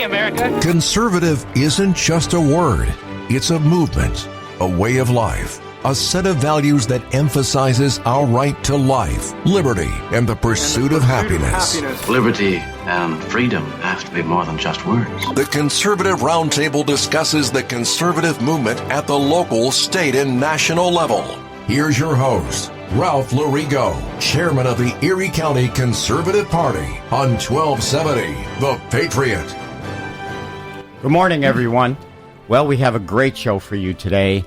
Hey, America. Conservative isn't just a word. It's a movement, a way of life, a set of values that emphasizes our right to life, liberty, and the pursuit of happiness. Liberty and freedom have to be more than just words. The Conservative Roundtable discusses the conservative movement at the local, state, and national level. Here's your host, Ralph Larigo, chairman of the Erie County Conservative Party on 1270 The Patriot. Good morning, everyone. Well, we have a great show for you today.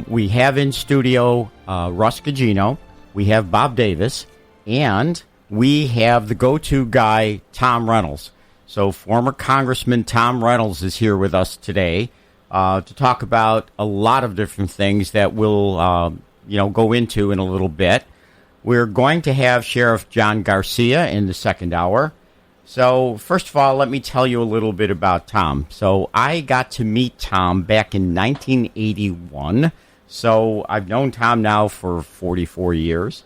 We have in studio Russ Gugino, we have Bob Davis, and we have the go-to guy, Tom Reynolds. So former Congressman Tom Reynolds is here with us today to talk about a lot of different things that we'll go into in a little bit. We're going to have Sheriff John Garcia in the second hour. So, first of all, let me tell you a little bit about Tom. So, I got to meet Tom back in 1981. So, I've known Tom now for 44 years.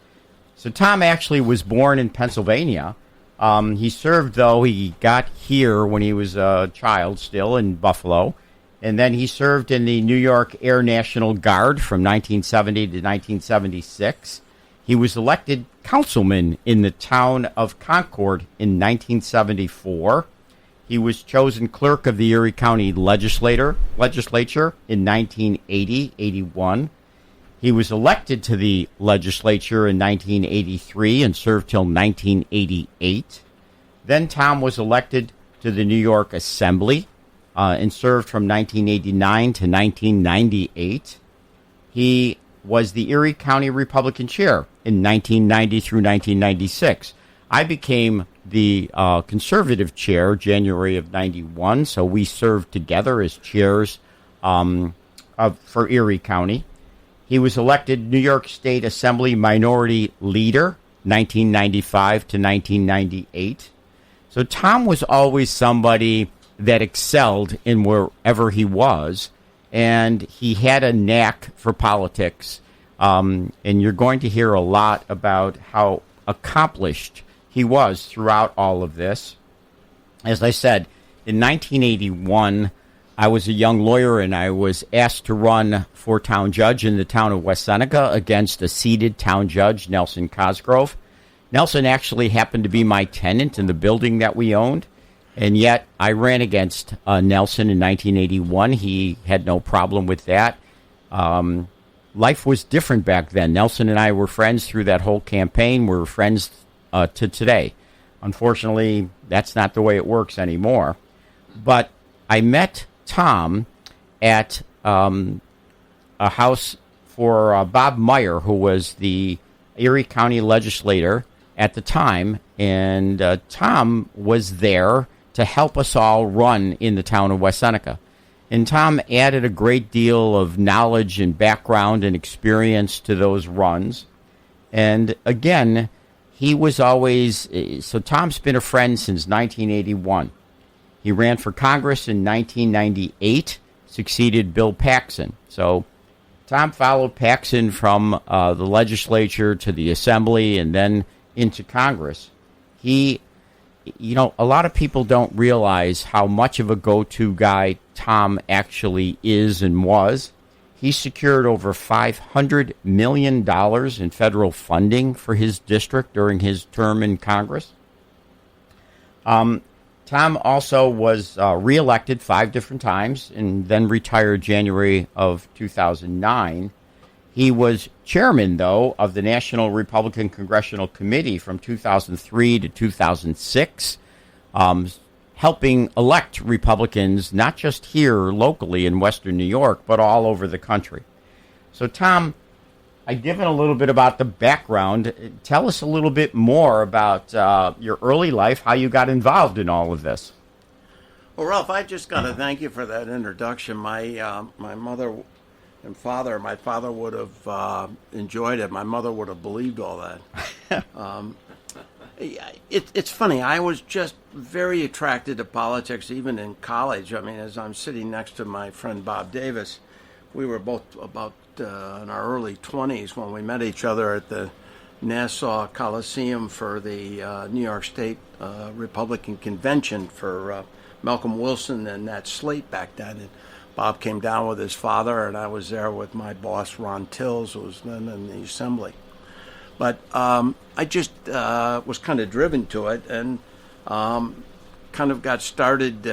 So, Tom actually was born in Pennsylvania. He served, though, he got here when he was a child still in Buffalo. And then he served in the New York Air National Guard from 1970 to 1976. He was elected councilman in the town of Concord in 1974. He was chosen clerk of the Erie County Legislature in 1980-81. He was elected to the legislature in 1983 and served till 1988. Then Tom was elected to the New York Assembly and served from 1989 to 1998. He was the Erie County Republican chair in 1990 through 1996. I became the conservative chair January of 91, so we served together as chairs for Erie County. He was elected New York State Assembly Minority Leader 1995 to 1998. So Tom was always somebody that excelled in wherever he was, and he had a knack for politics. And you're going to hear a lot about how accomplished he was throughout all of this. As I said, in 1981, I was a young lawyer, and I was asked to run for town judge in the town of West Seneca against a seated town judge, Nelson Cosgrove. Nelson actually happened to be my tenant in the building that we owned. And yet, I ran against Nelson in 1981. He had no problem with that. Life was different back then. Nelson and I were friends through that whole campaign. We're friends to today. Unfortunately, that's not the way it works anymore. But I met Tom at a house for Bob Meyer, who was the Erie County legislator at the time. And Tom was there to help us all run in the town of West Seneca. And Tom added a great deal of knowledge and background and experience to those runs. And again, he was always, so Tom's been a friend since 1981. He ran for Congress in 1998, succeeded Bill Paxson. So Tom followed Paxson from the legislature to the Assembly and then into Congress. A lot of people don't realize how much of a go-to guy Tom actually is and was. He secured over $500 million in federal funding for his district during his term in Congress. Tom also was reelected 5 different times and then retired January of 2009. He was chairman, though, of the National Republican Congressional Committee from 2003 to 2006, helping elect Republicans not just here locally in Western New York, but all over the country. So, Tom, I've given a little bit about the background. Tell us a little bit more about your early life, how you got involved in all of this. Well, Ralph, I just got to thank you for that introduction. My mother and father, my father would have enjoyed it. My mother would have believed all that. It's funny. I was just very attracted to politics, even in college. I mean, as I'm sitting next to my friend Bob Davis, we were both about in our early 20s when we met each other at the Nassau Coliseum for the New York State Republican Convention for Malcolm Wilson and that slate back then. And Bob came down with his father, and I was there with my boss, Ron Tills, who was then in the assembly. But I just was kind of driven to it, and kind of got started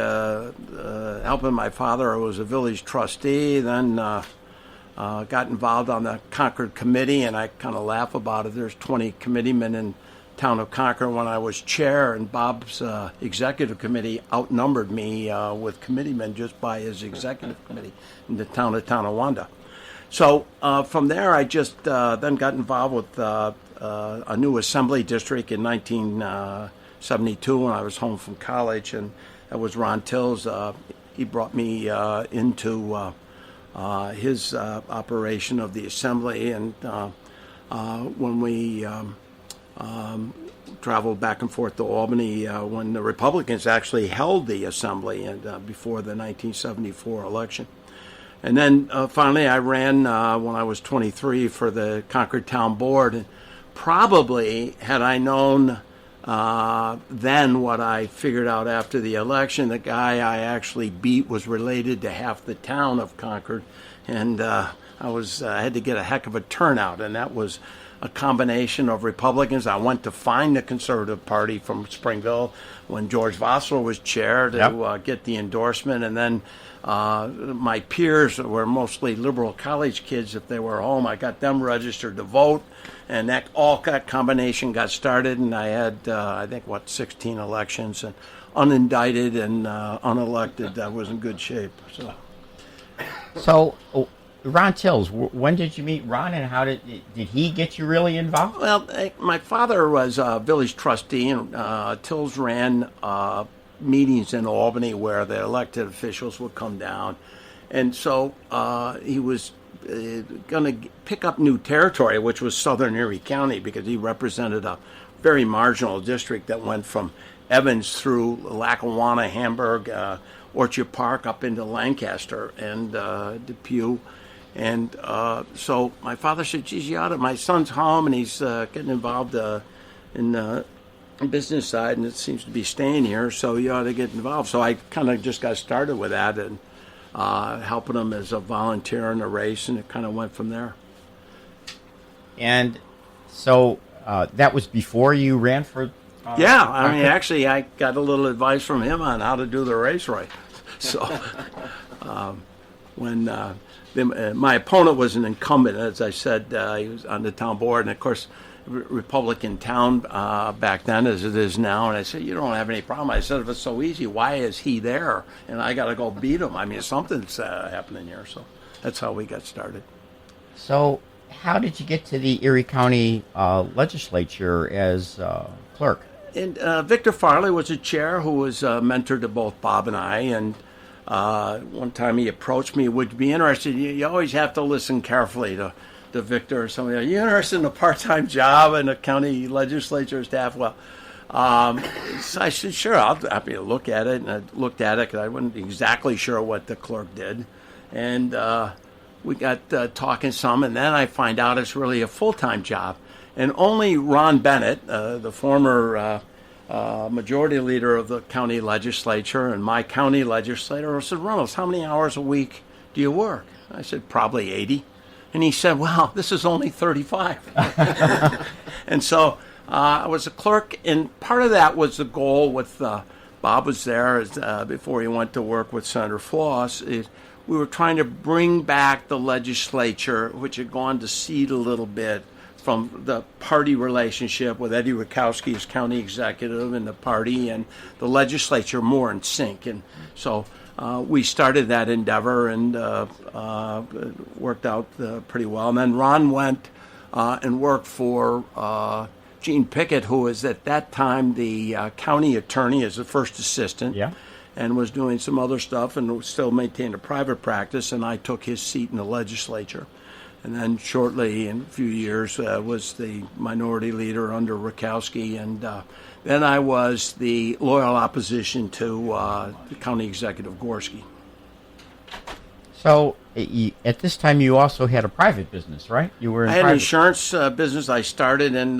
helping my father, who was a village trustee, then got involved on the Concord committee, and I kind of laugh about it. There's 20 committeemen in town of Concord when I was chair, and Bob's executive committee outnumbered me with committeemen just by his executive committee in the town of Tonawanda. So from there, I just then got involved with a new assembly district in 1972 when I was home from college, and that was Ron Tills. He brought me into his operation of the assembly, and when we traveled back and forth to Albany when the Republicans actually held the assembly and before the 1974 election. And then finally I ran when I was 23 for the Concord Town Board. And probably had I known then what I figured out after the election, the guy I actually beat was related to half the town of Concord. And I had to get a heck of a turnout, and that was a combination of Republicans. I went to find the Conservative Party from Springville when George Vossler was chair to get the endorsement, and then my peers were mostly liberal college kids. If they were home, I got them registered to vote, and that combination got started, and I had, 16 elections, and unindicted and unelected. I was in good shape. So Ron Tills, when did you meet Ron, and how did he get you really involved? Well, my father was a village trustee, and Tills ran meetings in Albany where the elected officials would come down. And so he was going to pick up new territory, which was southern Erie County, because he represented a very marginal district that went from Evans through Lackawanna, Hamburg, Orchard Park, up into Lancaster and Depew. And so my father said, geez, my son's home, and he's getting involved in the business side, and it seems to be staying here, so you ought to get involved. So I kind of just got started with that and helping him as a volunteer in the race, and it kind of went from there. And so that was before you ran for... yeah, I mean, actually, I got a little advice from him on how to do the race right. So when... my opponent was an incumbent, as I said. He was on the town board, and of course, Republican town back then, as it is now. And I said, you don't have any problem. I said, if it's so easy, why is he there? And I got to go beat him. I mean, something's happening here. So that's how we got started. So how did you get to the Erie County legislature as clerk? And Victor Farley was a chair who was a mentor to both Bob and I. And one time he approached me, would you be interested? You always have to listen carefully to Victor or somebody. Are you interested in a part-time job in a county legislature staff? Well, so I said, sure, I'll be happy to look at it. And I looked at it because I wasn't exactly sure what the clerk did. And we got talking some, and then I find out it's really a full-time job. And only Ron Bennett, the former majority leader of the county legislature and my county legislator, said, Reynolds, how many hours a week do you work? I said, probably 80. And he said, well, this is only 35. And so I was a clerk, and part of that was the goal with Bob was there before he went to work with Senator Floss. We were trying to bring back the legislature, which had gone to seed a little bit from the party relationship with Eddie Rakowski as county executive and the party and the legislature more in sync. And so we started that endeavor and worked out pretty well. And then Ron went and worked for Gene Pickett, who was at that time the county attorney as the first assistant. Yeah. And was doing some other stuff and still maintained a private practice, and I took his seat in the legislature. And then shortly, in a few years, was the minority leader under Rakowski, and then I was the loyal opposition to the county executive Gorski. So at this time, you also had a private business, right? You were. I had an insurance business. I started, and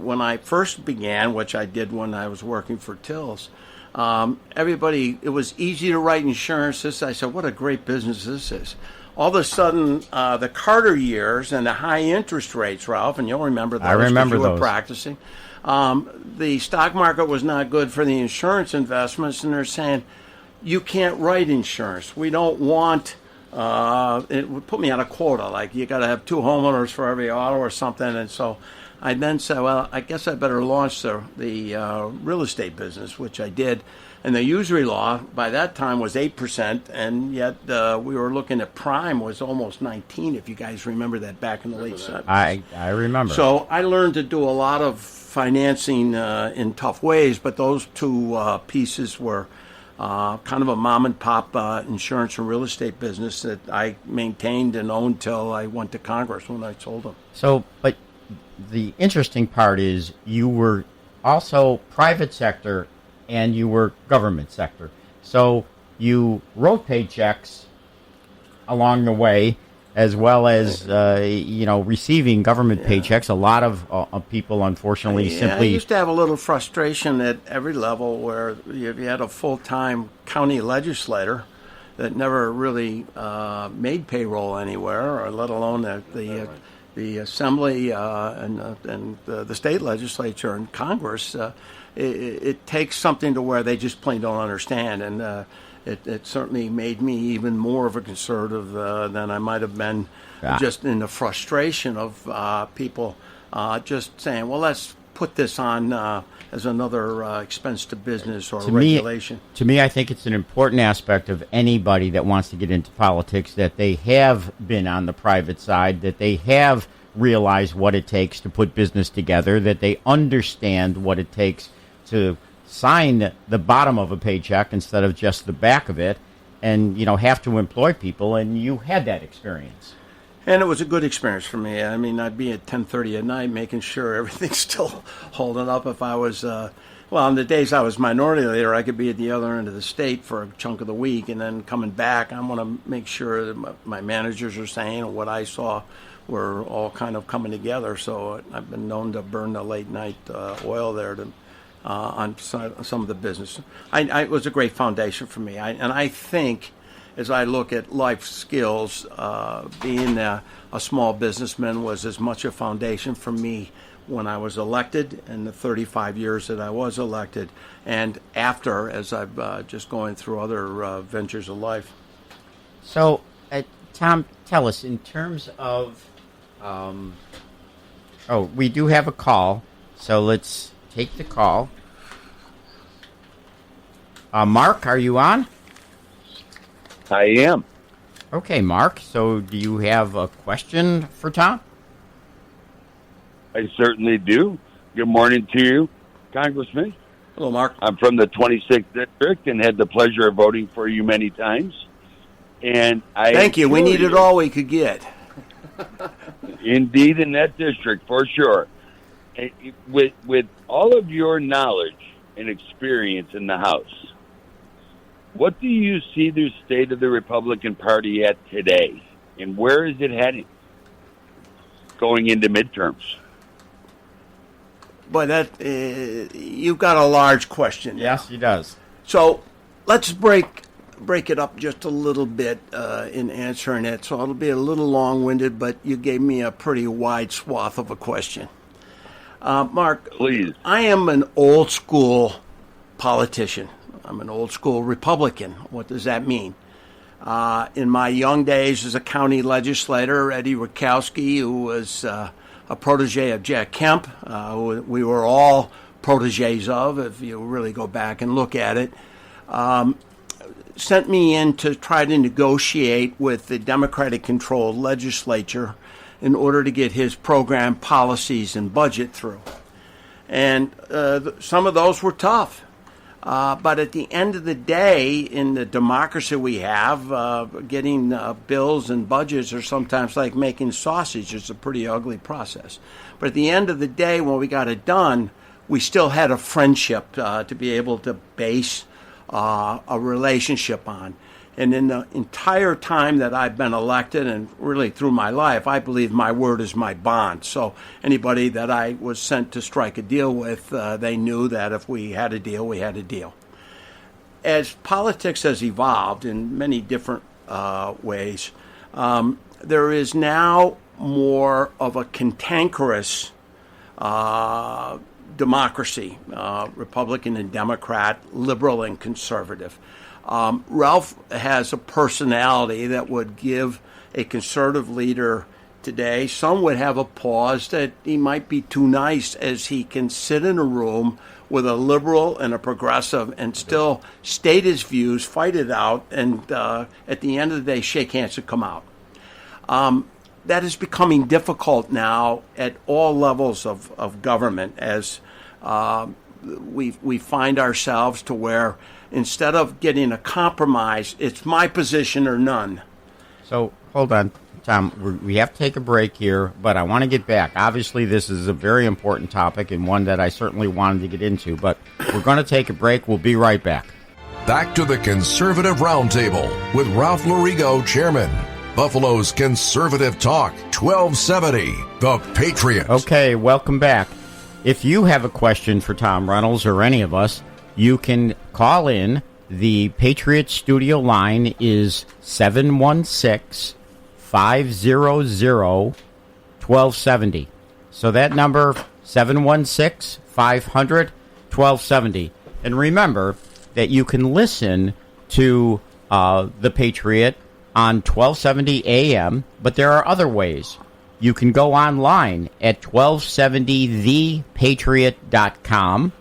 when I first began, which I did when I was working for Tills, everybody, it was easy to write insurances. I said, what a great business this is. All of a sudden, the Carter years and the high interest rates, Ralph, and you'll remember those. I remember 'cause you those. were practicing. The stock market was not good for the insurance investments, and they're saying, you can't write insurance. We don't want, it would put me on a quota, like you got to have 2 homeowners for every auto or something. And so I then said, well, I guess I better launch the real estate business, which I did. And the usury law by that time was 8%, and yet we were looking at prime was almost 19, if you guys remember that back in the late 70s. I remember. So I learned to do a lot of financing in tough ways, but those 2 pieces were kind of a mom and pop insurance and real estate business that I maintained and owned till I went to Congress when I sold them. So, but the interesting part is you were also private sector and you were government sector. So you wrote paychecks along the way, as well as receiving government paychecks. A lot of people, unfortunately, simply. I used to have a little frustration at every level where you had a full-time county legislator that never really made payroll anywhere, or let alone the assembly and the state legislature and Congress. It takes something to where they just plain don't understand, and it certainly made me even more of a conservative than I might have been, just in the frustration of people just saying, well, let's put this on as another expense to business or regulation. To me, I think it's an important aspect of anybody that wants to get into politics that they have been on the private side, that they have realized what it takes to put business together, that they understand what it takes to sign the bottom of a paycheck instead of just the back of it, and have to employ people. And you had that experience. And it was a good experience for me. I mean, I'd be at 10:30 at night making sure everything's still holding up. If I was, on the days I was minority leader, I could be at the other end of the state for a chunk of the week, and then coming back, I want to make sure that my managers are saying what I saw were all kind of coming together. So I've been known to burn the late night oil there on some of the business. It was a great foundation for me. And I think, as I look at life skills, being a small businessman was as much a foundation for me when I was elected, in the 35 years that I was elected, and after, as I've just going through other ventures of life. So, Tom, tell us, in terms of, we do have a call, so let's take the call. Mark, are you on? I am. Okay, Mark. So do you have a question for Tom? I certainly do. Good morning to you, Congressman. Hello, Mark. I'm from the 26th District and had the pleasure of voting for you many times. And Thank you. We needed all we could get. Indeed, in that district, for sure. And with all of your knowledge and experience in the House, what do you see the state of the Republican Party at today, and where is it heading going into midterms? But you've got a large question. Yes, he does. So let's break it up just a little bit in answering it. So it'll be a little long-winded, but you gave me a pretty wide swath of a question. Mark, please. I am an old-school politician. I'm an old-school Republican. What does that mean? In my young days as a county legislator, Eddie Rakowski, who was a protege of Jack Kemp, who we were all proteges of, if you really go back and look at it, sent me in to try to negotiate with the Democratic-controlled legislature in order to get his program, policies, and budget through. And some of those were tough. But at the end of the day, in the democracy we have, getting bills and budgets are sometimes like making sausage. It's a pretty ugly process. But at the end of the day, when we got it done, we still had a friendship to be able to base a relationship on. And in the entire time that I've been elected, and really through my life, I believe my word is my bond. So anybody that I was sent to strike a deal with, they knew that if we had a deal, we had a deal. as politics has evolved in many different ways, there is now more of a cantankerous democracy, Republican and Democrat, liberal and conservative. Ralph has a personality that would give a conservative leader today, some would have a pause that he might be too nice, as he can sit in a room with a liberal and a progressive and still state his views, fight it out, and at the end of the day shake hands and come out. That is becoming difficult now at all levels of government, as we find ourselves to where instead of getting a compromise, it's my position or none. So hold on, Tom. We have to take a break here, but I want to get back. Obviously, this is a very important topic and one that I certainly wanted to get into, but we're going to take a break. We'll be right back. Back to the Conservative Roundtable with Ralph Lorigo, Chairman. Buffalo's Conservative Talk, 1270, The Patriot. Okay, welcome back. If you have a question for Tom Reynolds or any of us, you can call in. The Patriot studio line is 716-500-1270. So that number, 716-500-1270. And remember that you can listen to The Patriot on 1270 AM, but there are other ways. You can go online at 1270thepatriot.com.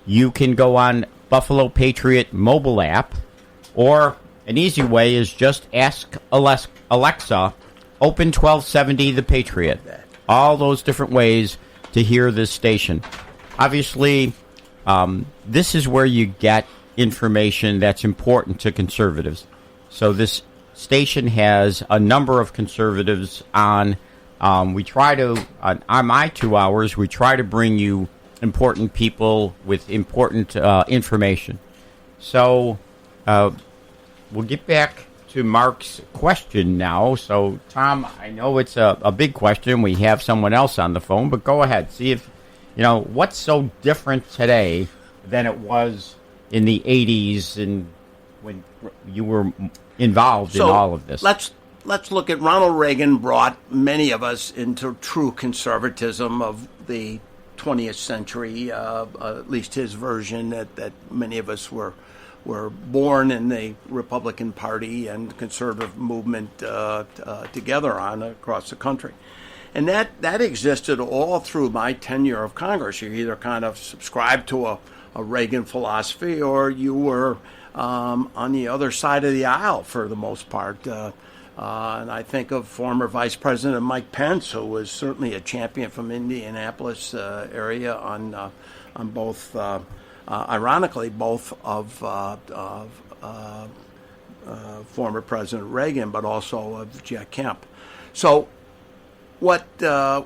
You can go on Buffalo Patriot mobile app, or an easy way is just ask Alexa, open 1270 The Patriot. All those different ways to hear this station. Obviously, this is where you get information that's important to conservatives. So this station has a number of conservatives on. We try to, on my 2 hours, we try to bring you important people with important information. So we'll get back to Mark's question now. So, Tom, I know it's a big question. We have someone else on the phone, but go ahead. See if, what's so different today than it was in the 80s and when you were involved in all of this. Let's look at Ronald Reagan brought many of us into true conservatism of the 20th century, at least his version, that many of us were born in the Republican Party and conservative movement together on across the country. And that existed all through my tenure of Congress. You either kind of subscribed to a Reagan philosophy or you were on the other side of the aisle for the most part. And I think of former Vice President Mike Pence, who was certainly a champion from Indianapolis area on both, ironically, both of former President Reagan, but also of Jack Kemp. So what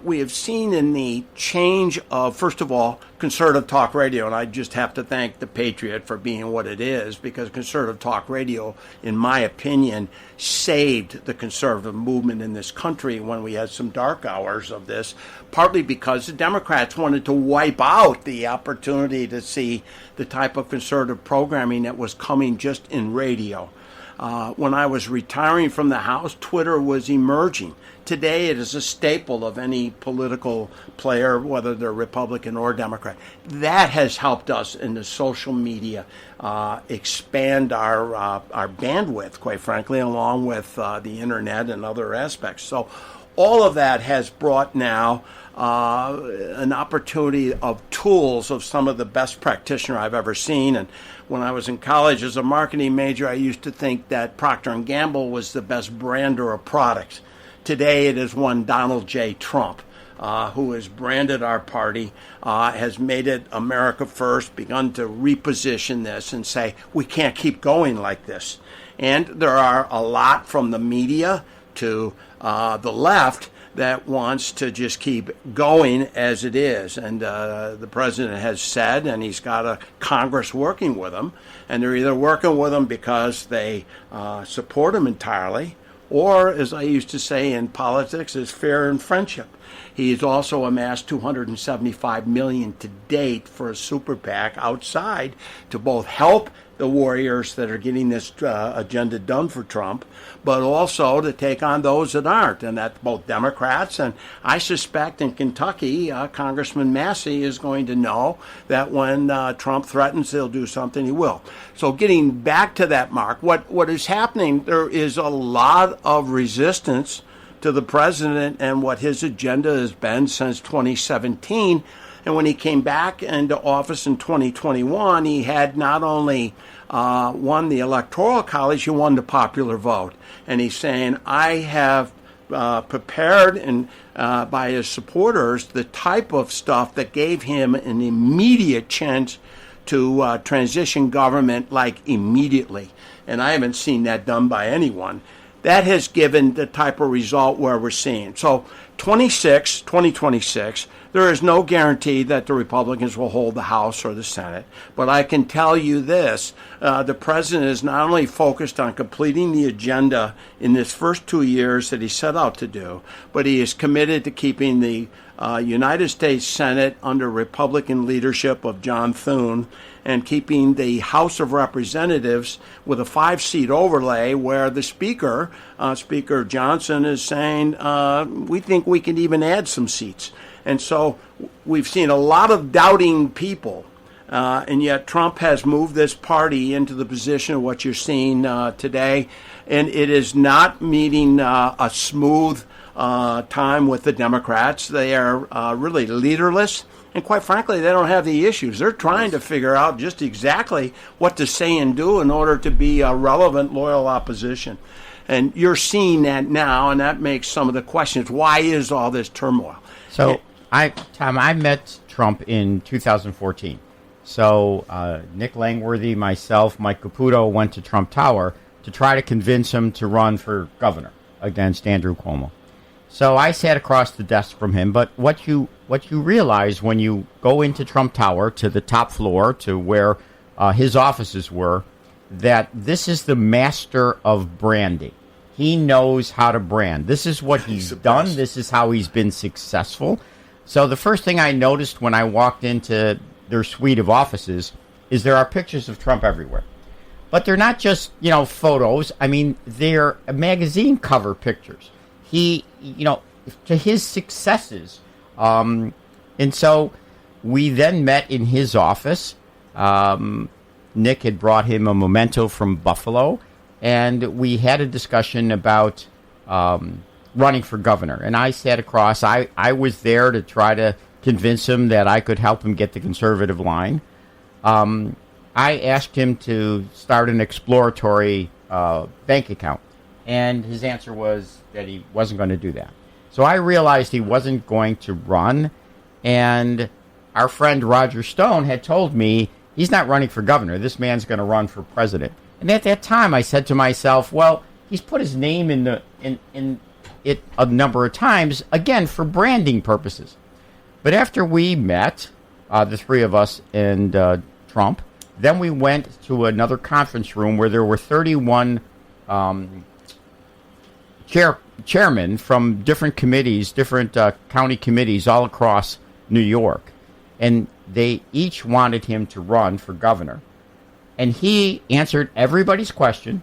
we have seen in the change of, first of all, conservative talk radio, and I just have to thank the Patriot for being what it is, because conservative talk radio, in my opinion, saved the conservative movement in this country when we had some dark hours of this, partly because the Democrats wanted to wipe out the opportunity to see the type of conservative programming that was coming just in radio. When I was retiring from the House, Twitter was emerging. Today, it is a staple of any political player, whether they're Republican or Democrat. That has helped us in the social media expand our bandwidth, quite frankly, along with the internet and other aspects. So all of that has brought now an opportunity of tools of some of the best practitioners I've ever seen. And when I was in college as a marketing major, I used to think that Procter & Gamble was the best brander of products. Today, it is one Donald J. Trump, who has branded our party, has made it America First, begun to reposition this and say, we can't keep going like this. And there are a lot from the media to the left that wants to just keep going as it is. And the president has said, and he's got a Congress working with him, and they're either working with him because they support him entirely, or, as I used to say in politics, is fair in friendship. He's also amassed $275 million to date for a super PAC outside to both help the warriors that are getting this agenda done for Trump, but also to take on those that aren't, and that's both Democrats. And I suspect in Kentucky, Congressman Massey is going to know that when Trump threatens he'll do something, he will. So getting back to that, Mark, what is happening, there is a lot of resistance to the president and what his agenda has been since 2017. And when he came back into office in 2021, he had not only won the Electoral College, he won the popular vote. And he's saying, I have prepared and by his supporters the type of stuff that gave him an immediate chance to transition government like immediately. And I haven't seen that done by anyone. That has given the type of result where we're seeing. So 2026, there is no guarantee that the Republicans will hold the House or the Senate. But I can tell you this, the president is not only focused on completing the agenda in this first 2 years that he set out to do, but he is committed to keeping the United States Senate under Republican leadership of John Thune and keeping the House of Representatives with a 5-seat overlay where the Speaker, Speaker Johnson, is saying, we think we can even add some seats. And so we've seen a lot of doubting people, and yet Trump has moved this party into the position of what you're seeing today, and it is not meeting a smooth time with the Democrats. They are really leaderless, and quite frankly, they don't have the issues. They're trying to figure out just exactly what to say and do in order to be a relevant, loyal opposition. And you're seeing that now, and that makes some of the questions. Why is all this turmoil? So, Tom, I met Trump in 2014. So Nick Langworthy, myself, Mike Caputo went to Trump Tower to try to convince him to run for governor against Andrew Cuomo. So I sat across the desk from him, but what you realize when you go into Trump Tower to the top floor to where his offices were, that this is the master of branding. He knows how to brand. This is what he's done. This is how he's been successful. So the first thing I noticed when I walked into their suite of offices is there are pictures of Trump everywhere. But they're not just, photos. I mean, they're magazine cover pictures. He, to his successes. And so we then met in his office. Nick had brought him a memento from Buffalo, and we had a discussion about running for governor. And I sat across. I was there to try to convince him that I could help him get the conservative line. I asked him to start an exploratory bank account, and his answer was that he wasn't going to do that. So I realized he wasn't going to run, and our friend Roger Stone had told me he's not running for governor. This man's going to run for president. And at that time, I said to myself, well, he's put his name in it a number of times, again, for branding purposes. But after we met, the three of us and Trump, then we went to another conference room where there were 31 chairmen from different committees, different county committees all across New York. And they each wanted him to run for governor. And he answered everybody's question,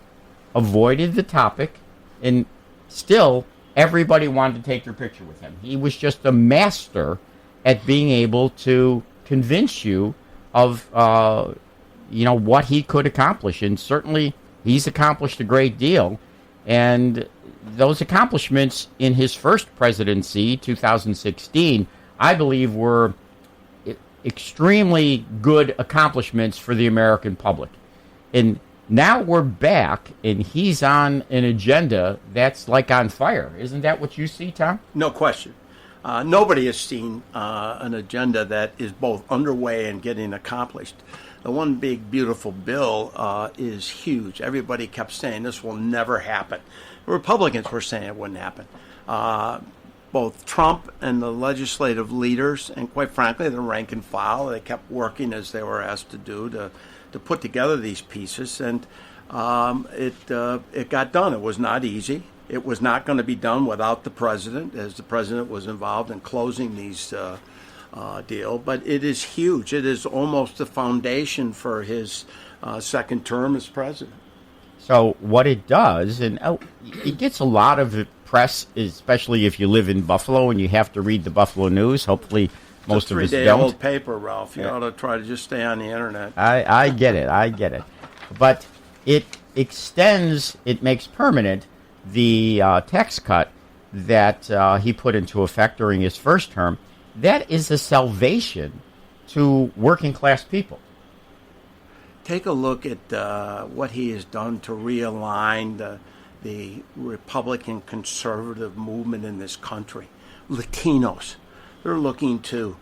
avoided the topic, and still everybody wanted to take their picture with him. He was just a master at being able to convince you of what he could accomplish. And certainly he's accomplished a great deal. And those accomplishments in his first presidency, 2016, I believe were extremely good accomplishments for the American public. And now we're back, and he's on an agenda that's like on fire. Isn't that what you see, Tom? No question. Nobody has seen an agenda that is both underway and getting accomplished. The one big, beautiful bill is huge. Everybody kept saying this will never happen. The Republicans were saying it wouldn't happen. Both Trump and the legislative leaders, and quite frankly, the rank and file, they kept working as they were asked to do to put together these pieces, and it got done. It was not easy. It was not going to be done without the president, as the president was involved in closing these deal. But it is huge. It is almost the foundation for his second term as president. So what it does, and it gets a lot of press, especially if you live in Buffalo and you have to read the Buffalo News. Hopefully most of us don't. It's a 3-day-old paper, Ralph. You ought to try to just stay on the internet. I get it. But it extends, it makes permanent the tax cut that he put into effect during his first term. That is a salvation to working class people. Take a look at what he has done to realign the Republican conservative movement in this country. Latinos, they're looking to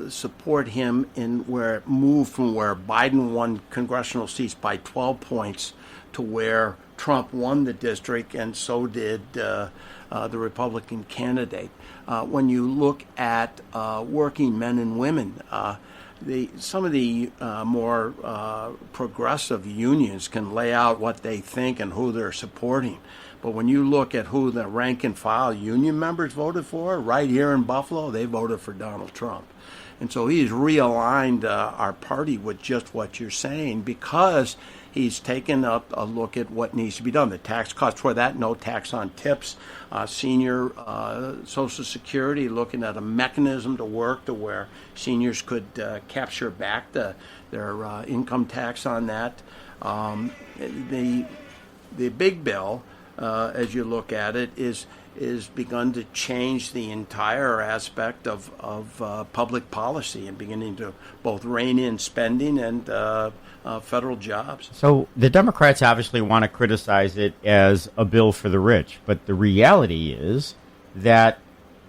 support him in where it moved from where Biden won congressional seats by 12 points to where Trump won the district, and so did the Republican candidate. When you look at working men and women, some of the more progressive unions can lay out what they think and who they're supporting. But when you look at who the rank and file union members voted for, right here in Buffalo, they voted for Donald Trump. And so he's realigned our party with just what you're saying, because he's taken up a look at what needs to be done. The tax cuts for that, no tax on tips, senior Social Security, looking at a mechanism to work to where seniors could capture back their income tax on that. The big bill, as you look at it, is begun to change the entire aspect of public policy and beginning to both rein in spending and federal jobs. So the Democrats obviously want to criticize it as a bill for the rich, but the reality is that,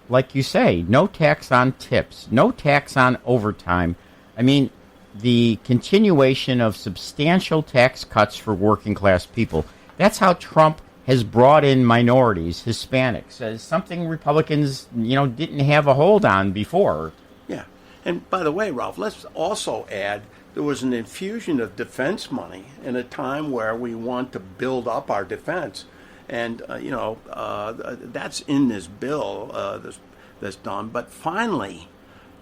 like you say, no tax on tips, no tax on overtime. I mean, the continuation of substantial tax cuts for working class people. That's how Trump has brought in minorities, Hispanics, as something Republicans, didn't have a hold on before. Yeah. And by the way, Ralph, let's also add there was an infusion of defense money in a time where we want to build up our defense. And, that's in this bill that's done. But finally,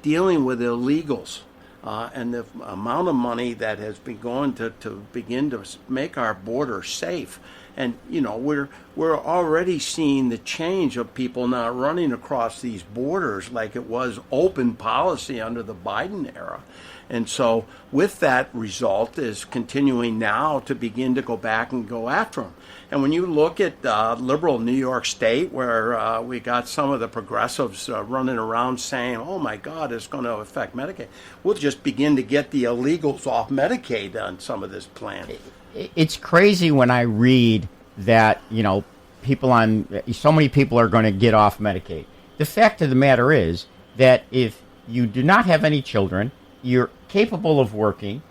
dealing with illegals and the amount of money that has been going to begin to make our border safe. And, we're already seeing the change of people not running across these borders like it was open policy under the Biden era. And so with that result is continuing now to begin to go back and go after them. And when you look at liberal New York State, where we got some of the progressives running around saying, oh, my God, it's going to affect Medicaid, we'll just begin to get the illegals off Medicaid on some of this plan. It's crazy when I read that, so many people are going to get off Medicaid. The fact of the matter is that if you do not have any children, you're capable of working,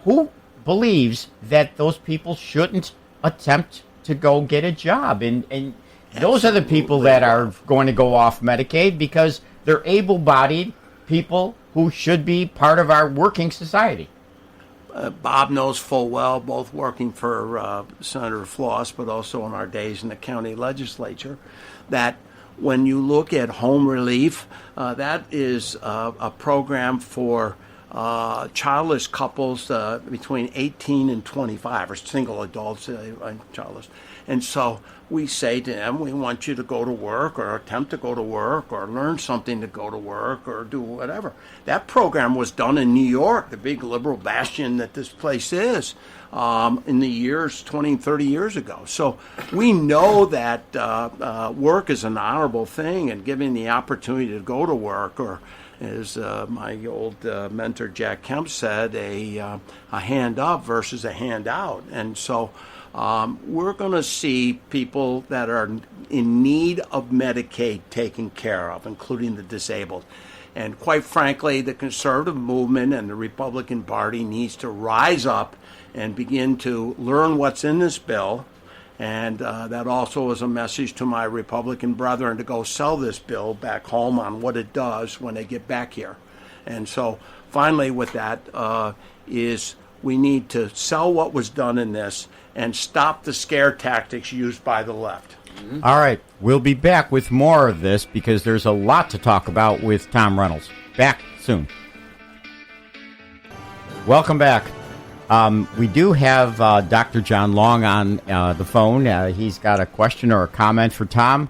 who believes that those people shouldn't attempt to go get a job? And those are the people that are going to go off Medicaid because they're able-bodied people who should be part of our working society. Bob knows full well, both working for Senator Floss, but also in our days in the county legislature, that when you look at home relief, that is a program for childless couples between 18 and 25, or single adults, childless. And so we say to them, we want you to go to work or attempt to go to work or learn something to go to work or do whatever. That program was done in New York, the big liberal bastion that this place is, in the years 20 and 30 years ago. So we know that work is an honorable thing, and giving the opportunity to go to work, or as my old mentor Jack Kemp said, a hand up versus a hand out. And so we're going to see people that are in need of Medicaid taken care of, including the disabled. And quite frankly, the conservative movement and the Republican Party needs to rise up and begin to learn what's in this bill. And that also is a message to my Republican brethren to go sell this bill back home on what it does when they get back here. And so finally with that is we need to sell what was done in this and stop the scare tactics used by the left. Mm-hmm. All right, we'll be back with more of this because there's a lot to talk about with Tom Reynolds. Back soon. Welcome back. We do have Dr. John Long on the phone. He's got a question or a comment for Tom.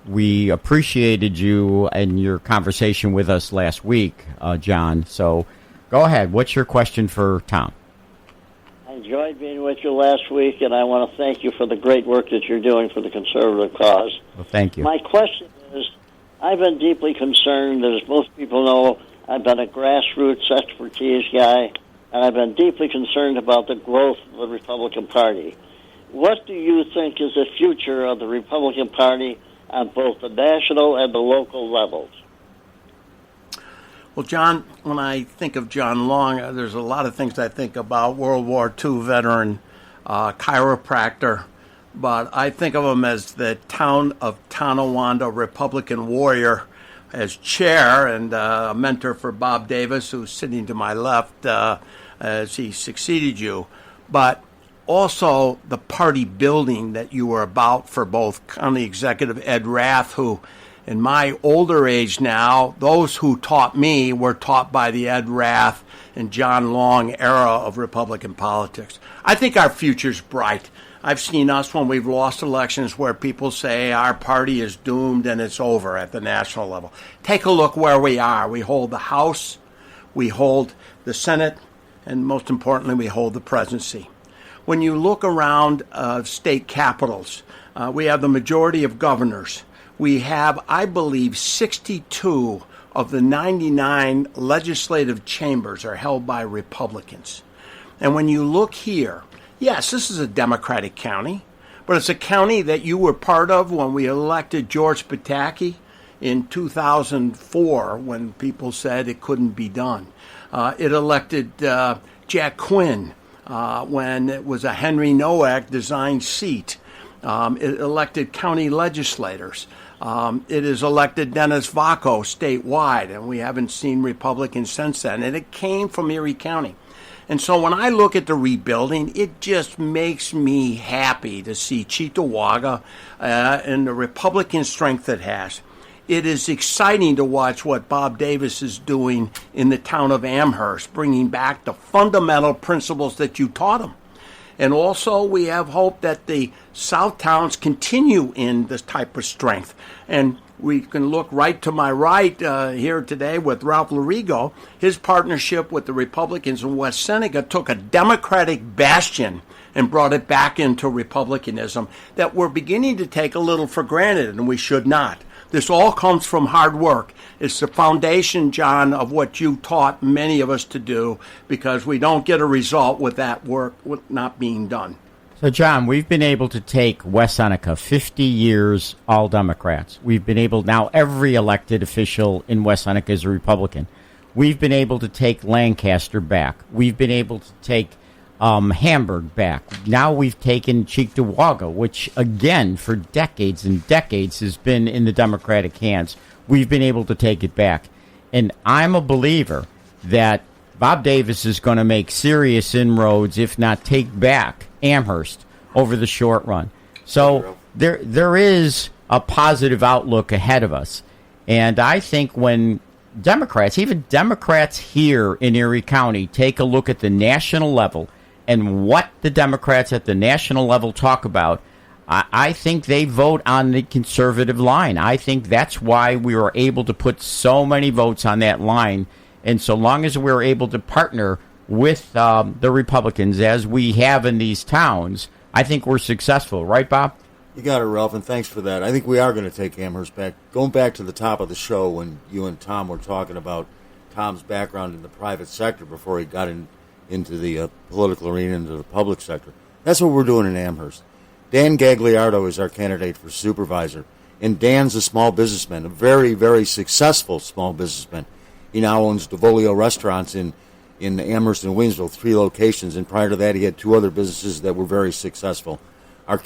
We appreciated you and your conversation with us last week, John. So go ahead. What's your question for Tom? I enjoyed being with you last week, and I want to thank you for the great work that you're doing for the conservative cause. Well, thank you. My question is, I've been deeply concerned, as most people know, I've been a grassroots expertise guy, and I've been deeply concerned about the growth of the Republican Party. What do you think is the future of the Republican Party on both the national and the local levels? Well, John, when I think of John Long, there's a lot of things I think about. World War II veteran, chiropractor, but I think of him as the town of Tonawanda Republican warrior, as chair and a mentor for Bob Davis, who's sitting to my left as he succeeded you. But also the party building that you were about for both County Executive Ed Rath, who in my older age now, those who taught me were taught by the Ed Rath and John Long era of Republican politics. I think our future's bright. I've seen us when we've lost elections where people say our party is doomed and it's over at the national level. Take a look where we are. We hold the House, we hold the Senate, and most importantly, we hold the presidency. When you look around state capitals, we have the majority of governors. We have, I believe, 62 of the 99 legislative chambers are held by Republicans. And when you look here, yes, this is a Democratic county, but it's a county that you were part of when we elected George Pataki in 2004 when people said it couldn't be done. It elected Jack Quinn when it was a Henry Nowak designed seat. It elected county legislators. It has elected Dennis Vaco statewide, and we haven't seen Republicans since then. And it came from Erie County. And so when I look at the rebuilding, it just makes me happy to see Cheektowaga and the Republican strength it has. It is exciting to watch what Bob Davis is doing in the town of Amherst, bringing back the fundamental principles that you taught him. And also, we have hope that the South towns continue in this type of strength. And we can look right to my right here today with Ralph Larigo. His partnership with the Republicans in West Seneca took a Democratic bastion and brought it back into Republicanism that we're beginning to take a little for granted, and we should not. This all comes from hard work. It's the foundation, John, of what you taught many of us to do, because we don't get a result with that work not being done. So, John, we've been able to take West Seneca 50 years, all Democrats. We've been able, now every elected official in West Seneca is a Republican. We've been able to take Lancaster back. We've been able to take Hamburg back. Now we've taken Cheektowaga, which, again, for decades and decades has been in the Democratic hands. We've been able to take it back. And I'm a believer that Bob Davis is going to make serious inroads, if not take back Amherst over the short run. So there is a positive outlook ahead of us. And I think when Democrats, even Democrats here in Erie County, take a look at the national level and what the Democrats at the national level talk about, I think they vote on the conservative line. I think that's why we were able to put so many votes on that line. And so long as we're able to partner with the Republicans, as we have in these towns, I think we're successful. Right, Bob? You got it, Ralph, and thanks for that. I think we are going to take Amherst back. Going back to the top of the show when you and Tom were talking about Tom's background in the private sector before he got into the political arena, into the public sector. That's what we're doing in Amherst. Dan Gagliardo is our candidate for supervisor, and Dan's a small businessman, a very, very successful small businessman. He now owns Devolio restaurants in Amherst and Williamsville, 3 locations, and prior to that he had 2 other businesses that were very successful. Our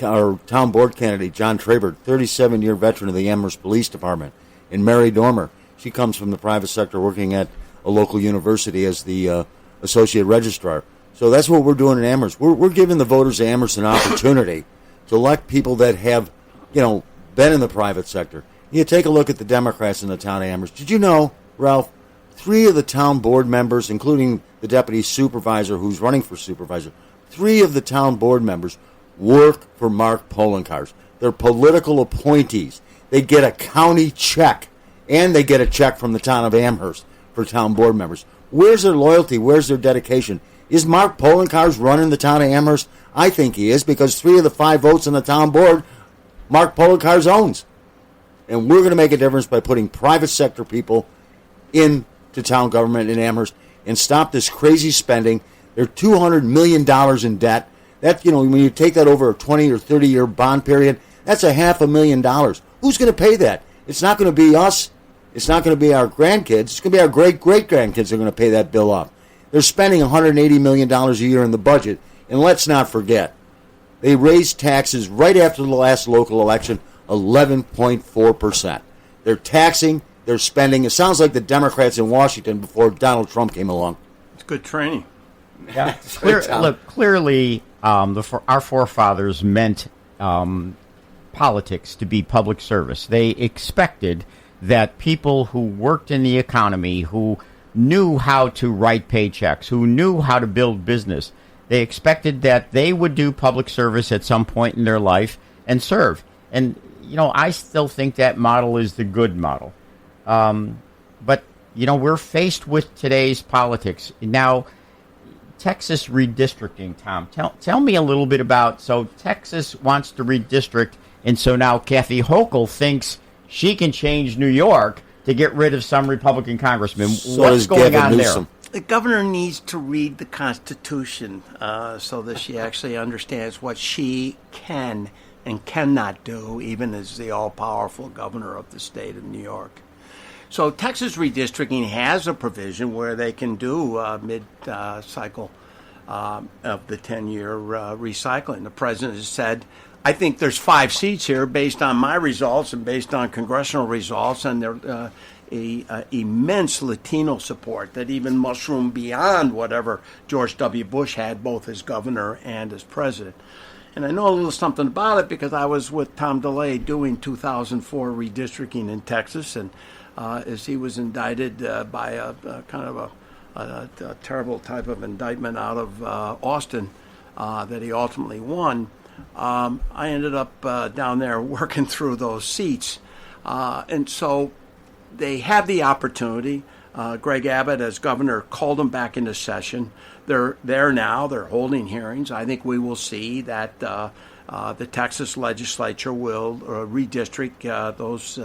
town board candidate, John Trabert, 37-year veteran of the Amherst Police Department, and Mary Dormer. She comes from the private sector working at a local university as the associate registrar. So that's what we're doing in Amherst. We're giving the voters of Amherst an opportunity to elect people that have, been in the private sector. You take a look at the Democrats in the town of Amherst. Did you know, Ralph, 3 of the town board members, including the deputy supervisor who's running for supervisor, 3 of the town board members work for Mark Poloncarz. They're political appointees. They get a county check, and they get a check from the town of Amherst for town board members. Where's their loyalty? Where's their dedication? Is Mark Poloncarz running the town of Amherst? I think he is, because 3 of the 5 votes on the town board, Mark Poloncarz owns. And we're going to make a difference by putting private sector people into town government in Amherst and stop this crazy spending. They're $200 million in debt. That, when you take that over a 20 or 30-year bond period, that's $500,000. Who's going to pay that? It's not going to be us. It's not going to be our grandkids. It's going to be our great-great-grandkids that are going to pay that bill off. They're spending $180 million a year in the budget. And let's not forget, they raised taxes right after the last local election, 11.4%. They're taxing, they're spending. It sounds like the Democrats in Washington before Donald Trump came along. It's good training. Yeah, clearly, our forefathers meant politics to be public service. They expected that people who worked in the economy, who knew how to write paychecks, who knew how to build business, they expected that they would do public service at some point in their life and serve. And, I still think that model is the good model. But, we're faced with today's politics. Now, Texas redistricting, Tom. Tell me a little bit about, so Texas wants to redistrict, and so now Kathy Hochul thinks she can change New York to get rid of some Republican congressman. What's going on there? The governor needs to read the Constitution so that she actually understands what she can and cannot do, even as the all-powerful governor of the state of New York. So Texas redistricting has a provision where they can do mid-cycle of the 10-year recycling. The president has said, I think there's 5 seats here based on my results and based on congressional results, and they're immense Latino support that even mushroomed beyond whatever George W. Bush had, both as governor and as president. And I know a little something about it because I was with Tom DeLay doing 2004 redistricting in Texas, and as he was indicted by a kind of a terrible type of indictment out of Austin that he ultimately won, I ended up down there working through those seats. And so they have the opportunity. Greg Abbott, as governor, called them back into session. They're there now. They're holding hearings. I think we will see that the Texas legislature will redistrict those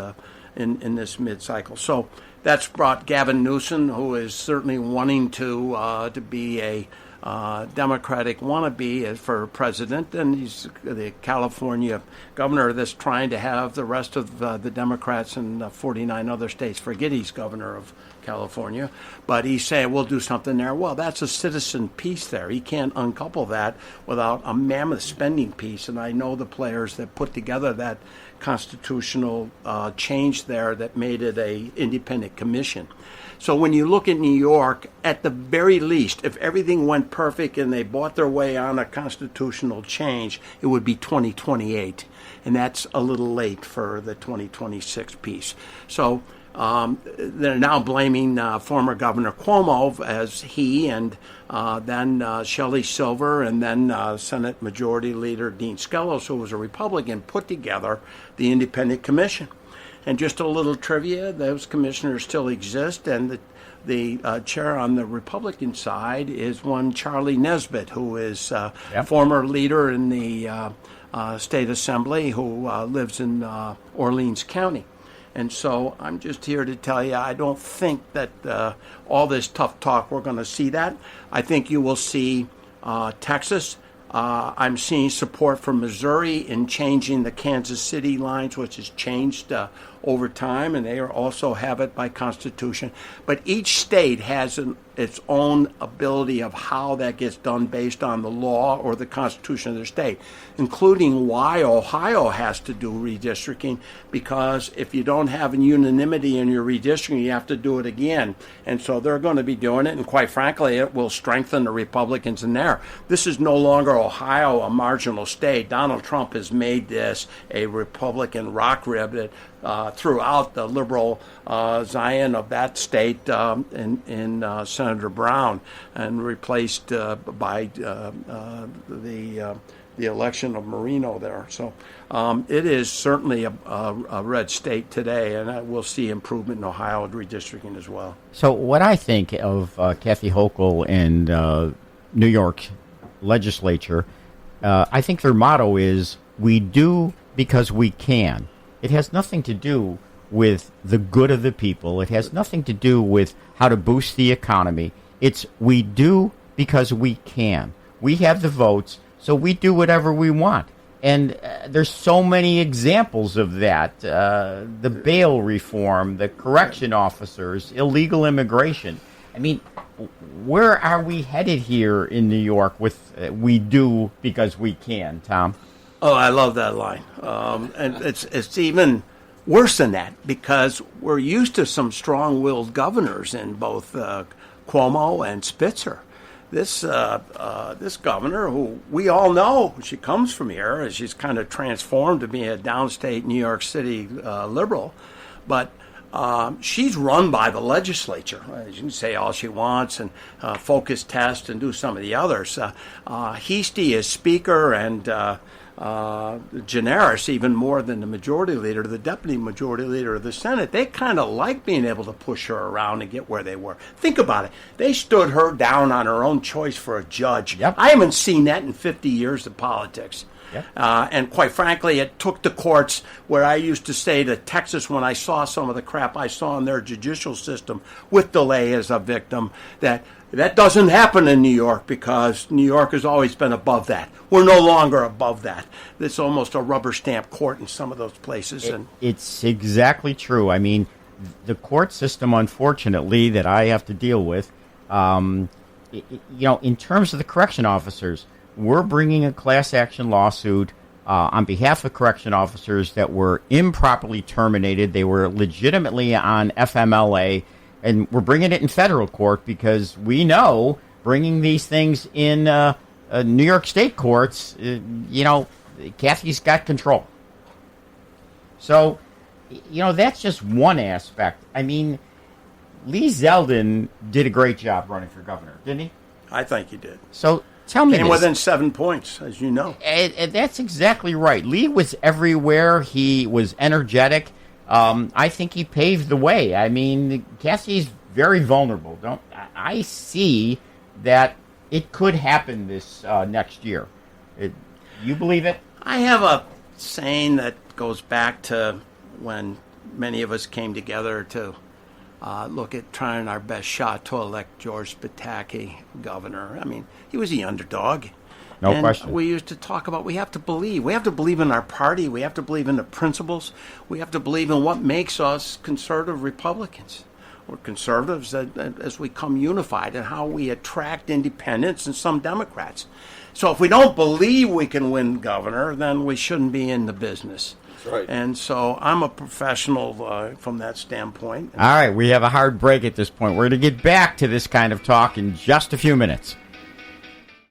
in this mid-cycle. So that's brought Gavin Newsom, who is certainly wanting to be a Democratic wannabe for president, and he's the California governor that's trying to have the rest of the Democrats in 49 other states forget he's governor of California. But he's saying we'll do something there. Well, that's a citizen piece there. He can't uncouple that without a mammoth spending piece, and I know the players that put together that constitutional change there that made it a independent commission. So when you look at New York, at the very least, if everything went perfect and they bought their way on a constitutional change, it would be 2028. And that's a little late for the 2026 piece. So they're now blaming former Governor Cuomo as he and then Shelley Silver and then Senate Majority Leader Dean Skelos, who was a Republican, put together the independent commission. And just a little trivia, those commissioners still exist, and the chair on the Republican side is one Charlie Nesbitt, who is former leader in the state assembly who lives in Orleans County. And so I'm just here to tell you, I don't think that all this tough talk, we're going to see that. I think you will see Texas. I'm seeing support from Missouri in changing the Kansas City lines, which has changed over time, and they also have it by constitution. But each state has its own ability of how that gets done based on the law or the constitution of their state, including why Ohio has to do redistricting, because if you don't have unanimity in your redistricting, you have to do it again. And so they're going to be doing it, and quite frankly, it will strengthen the Republicans in there. This is no longer Ohio, a marginal state. Donald Trump has made this a Republican rock rib that throughout the liberal Zion of that state in Senator Brown, and replaced by the election of Marino there. So it is certainly a red state today, and we'll see improvement in Ohio redistricting as well. So what I think of Kathy Hochul and New York legislature, I think their motto is, we do because we can. It has nothing to do with the good of the people. It has nothing to do with how to boost the economy. It's we do because we can. We have the votes, so we do whatever we want. And there's so many examples of that. The bail reform, the correction officers, illegal immigration. I mean, where are we headed here in New York with we do because we can, Tom? Oh, I love that line. And it's even worse than that, because we're used to some strong-willed governors in both Cuomo and Spitzer. This governor, who we all know, she comes from here, and she's kind of transformed to be a downstate New York City liberal, but she's run by the legislature. She can say all she wants and focus test and do some of the others. Heastie is speaker, and generous even more than the majority leader, the deputy majority leader of the Senate. They kind of like being able to push her around and get where they were. Think about it. They stood her down on her own choice for a judge. Yep. I haven't seen that in 50 years of politics. Yep. And quite frankly, it took the courts, where I used to say to Texas when I saw some of the crap I saw in their judicial system with DeLay as a victim, that doesn't happen in New York, because New York has always been above that. We're no longer above that. It's almost a rubber stamp court in some of those places. It's exactly true. I mean, the court system, unfortunately, that I have to deal with, in terms of the correction officers, we're bringing a class action lawsuit on behalf of correction officers that were improperly terminated. They were legitimately on FMLA. And we're bringing it in federal court because we know bringing these things in New York State courts, Kathy's got control. So, that's just one aspect. I mean, Lee Zeldin did a great job running for governor, didn't he? I think he did. So tell me Came this. within 7 points, as you know. That's exactly right. Lee was everywhere. He was energetic. I think he paved the way. I mean, Cassie's very vulnerable. I see that it could happen this next year. You believe it? I have a saying that goes back to when many of us came together to look at trying our best shot to elect George Pataki governor. I mean, he was the underdog. No question. We used to talk about we have to believe. We have to believe in our party. We have to believe in the principles. We have to believe in what makes us conservative Republicans. We're conservatives as we come unified, and how we attract independents and some Democrats. So if we don't believe we can win governor, then we shouldn't be in the business. That's right. And so I'm a professional from that standpoint. All right, we have a hard break at this point. We're going to get back to this kind of talk in just a few minutes.